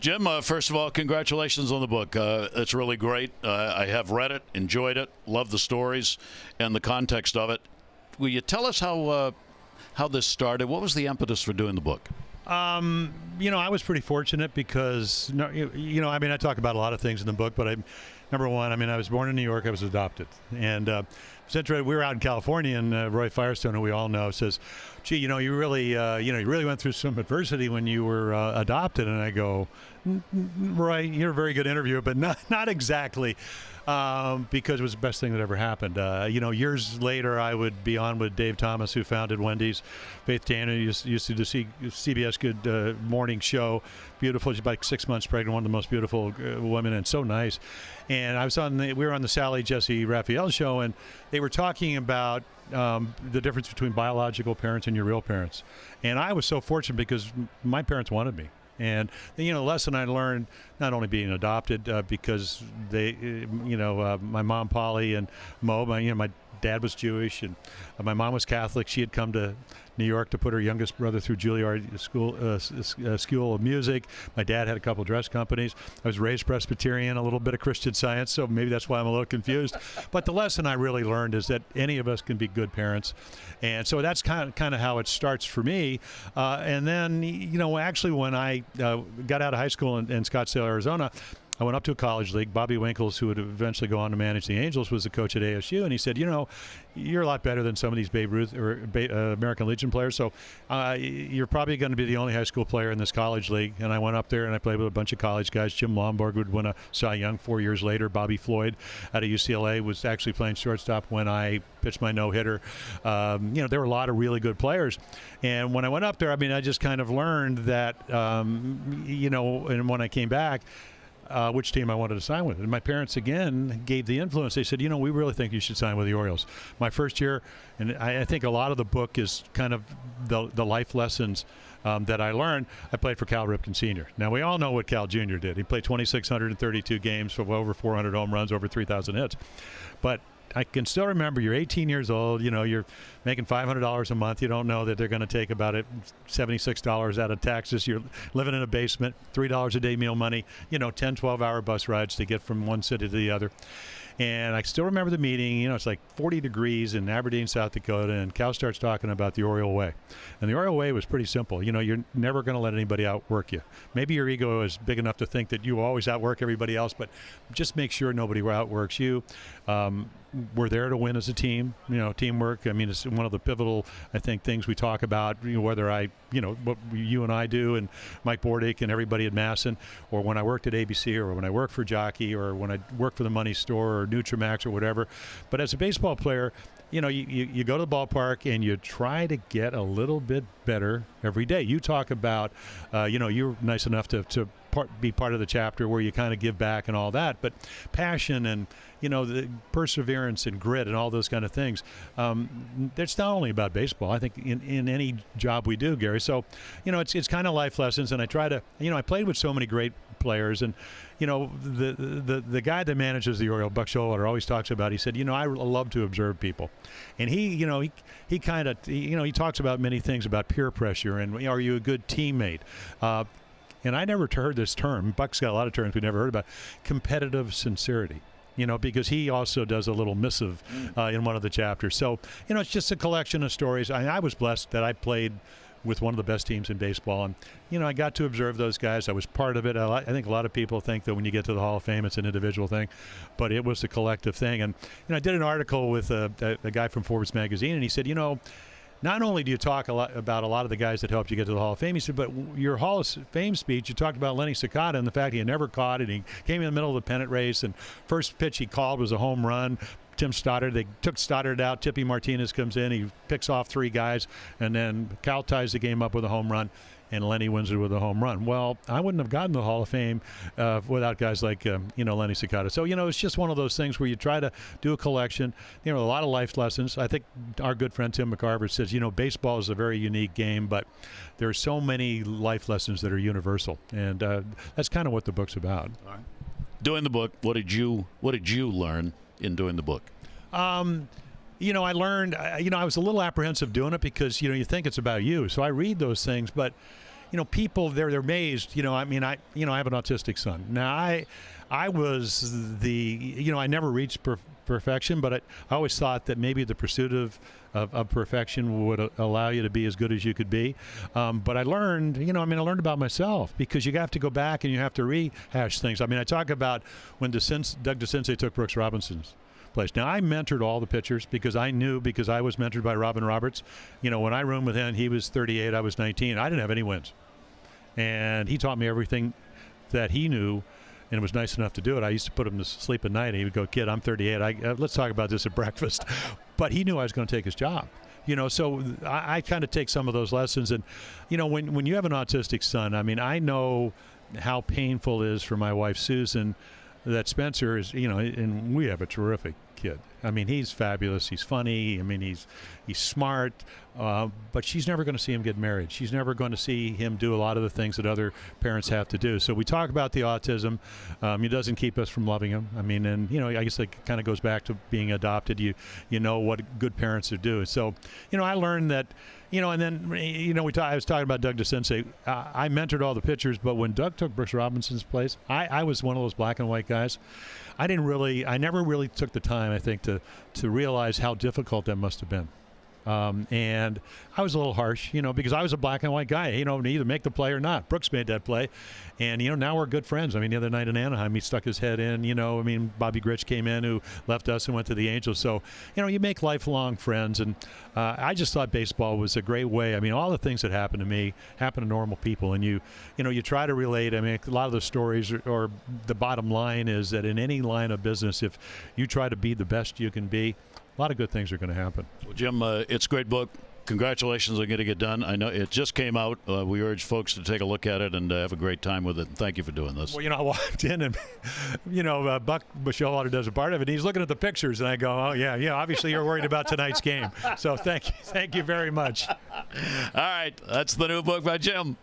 Jim, first of all, congratulations on the book. It's really great. I have read it, enjoyed it, love the stories and the context of it. Will you tell us how this started? What was the impetus for doing the book? I was pretty fortunate because, I talk about a lot of things in the book, but number one, I was born in New York. I was adopted. And we were out in California, and Roy Firestone, who we all know, says, gee, you really went through some adversity when you were adopted. And I go, Roy, you're a very good interviewer, but not exactly. Because it was the best thing that ever happened. Years later, I would be on with Dave Thomas, who founded Wendy's. Faith Tanner used to do CBS Good Morning Show. Beautiful. She's about 6 months pregnant, one of the most beautiful women, and so nice. And we were on the Sally Jesse Raphael show, and they were talking about the difference between biological parents and your real parents. And I was so fortunate because my parents wanted me. And the lesson I learned, not only being adopted, because they, my mom Polly and Mo, my dad was Jewish, and my mom was Catholic. She had come to New York to put her youngest brother through Juilliard School of Music. My dad had a couple dress companies. I was raised Presbyterian, a little bit of Christian Science, so maybe that's why I'm a little confused. But the lesson I really learned is that any of us can be good parents, and so that's kind of how it starts for me. And then, actually, when I got out of high school in Scottsdale, Arizona, I went up to a college league. Bobby Winkles, who would eventually go on to manage the Angels, was the coach at ASU, and he said, you're a lot better than some of these Babe Ruth or American Legion players, so you're probably going to be the only high school player in this college league. And I went up there and I played with a bunch of college guys. Jim Lomborg would win a Cy Young 4 years later. Bobby Floyd out of UCLA was actually playing shortstop when I pitched my no-hitter. There were a lot of really good players. And when I went up there, I just kind of learned that, and when I came back, which team I wanted to sign with. And my parents, again, gave the influence. They said, we really think you should sign with the Orioles. My first year, and I think a lot of the book is kind of the life lessons that I learned. I played for Cal Ripken Sr. Now, we all know what Cal Jr. did. He played 2,632 games for over 400 home runs, over 3,000 hits. But I can still remember you're 18 years old, you're making $500 a month. You don't know that they're going to take about $76 out of taxes. You're living in a basement, $3 a day meal money, 10, 12-hour bus rides to get from one city to the other. And I still remember the meeting. It's like 40 degrees in Aberdeen, South Dakota, and Cal starts talking about the Oriole way. And the Oriole way was pretty simple. You're never going to let anybody outwork you. Maybe your ego is big enough to think that you always outwork everybody else, but just make sure nobody outworks you. We're there to win as a team, teamwork. It's one of the pivotal, I think, things we talk about, whether what you and I do and Mike Bordick and everybody at MASN, or when I worked at ABC, or when I worked for Jockey, or when I worked for the Money Store or Nutramax or whatever. But as a baseball player, you go to the ballpark and you try to get a little bit better every day. You talk about, you're nice enough to be part of the chapter where you kind of give back and all that, but passion and the perseverance and grit and all those kind of things, it's not only about baseball. I think in any job we do, Gary. So it's kind of life lessons, and I try to I played with so many great players, and the guy that manages the Orioles, Buck Showalter, always talks about, he said, I love to observe people. And he kind of he talks about many things about peer pressure and are you a good teammate. And I never heard this term. Buck's got a lot of terms we never heard about. Competitive sincerity. Because he also does a little missive in one of the chapters. So, it's just a collection of stories. I was blessed that I played with one of the best teams in baseball. And, I got to observe those guys. I was part of it. I think a lot of people think that when you get to the Hall of Fame, it's an individual thing. But it was a collective thing. And, I did an article with a guy from Forbes magazine, and he said, not only do you talk about a lot of the guys that helped you get to the Hall of Fame, he said, but your Hall of Fame speech, you talked about Lenny Cicada and the fact he had never caught it. He came in the middle of the pennant race, and first pitch he called was a home run. Tim Stoddard, they took Stoddard out. Tippy Martinez comes in. He picks off three guys, and then Cal ties the game up with a home run, and Lenny wins it with a home run. Well, I wouldn't have gotten the Hall of Fame without guys like, Lenny Cicada. So, it's just one of those things where you try to do a collection, a lot of life lessons. I think our good friend Tim McCarver says, baseball is a very unique game, but there are so many life lessons that are universal. And that's kind of what the book's about. All right. Doing the book, what did you learn in doing the book? I learned, I was a little apprehensive doing it because, you think it's about you. So I read those things, but, people they're amazed. I mean, I have an autistic son. Now I was I never reached perfection, but I always thought that maybe the pursuit of perfection would allow you to be as good as you could be. But I learned, I learned about myself, because you have to go back and you have to rehash things. I mean, I talk about when Doug DeCinces took Brooks Robinson's place. Now, I mentored all the pitchers because I was mentored by Robin Roberts. When I roomed with him, he was 38, I was 19. I didn't have any wins. And he taught me everything that he knew, and it was nice enough to do it. I used to put him to sleep at night, and he would go, "Kid, I'm 38. Let's talk about this at breakfast." But he knew I was going to take his job. So I kind of take some of those lessons. And, when you have an autistic son, I mean, I know how painful it is for my wife, Susan, that Spencer is, and we have a terrific kid. I mean, he's fabulous. He's funny. I mean, he's smart. But she's never going to see him get married. She's never going to see him do a lot of the things that other parents have to do. So we talk about the autism. It doesn't keep us from loving him. I mean, and, I guess it kind of goes back to being adopted. You know what good parents are doing. So, I learned that, and then, I was talking about Doug DeCinces. I mentored all the pitchers, but when Doug took Brooks Robinson's place, I was one of those black and white guys. I never really took the time, I think, to realize how difficult that must have been. And I was a little harsh, because I was a black and white guy, to either make the play or not. Brooks made that play. And, now we're good friends. I mean, the other night in Anaheim, he stuck his head in, Bobby Grich came in, who left us and went to the Angels. So, you make lifelong friends. And I just thought baseball was a great way. I mean, all the things that happened to me happen to normal people. And you try to relate. I mean, a lot of the stories or the bottom line is that in any line of business, if you try to be the best you can be, a lot of good things are going to happen. Well, Jim, it's a great book. Congratulations on getting it done. I know it just came out. We urge folks to take a look at it and have a great time with it. And thank you for doing this. Well, I walked in and, Buck Michelwater does a part of it. And he's looking at the pictures, and I go, "Oh yeah, obviously you're worried about tonight's game." So thank you very much. All right, that's the new book by Jim.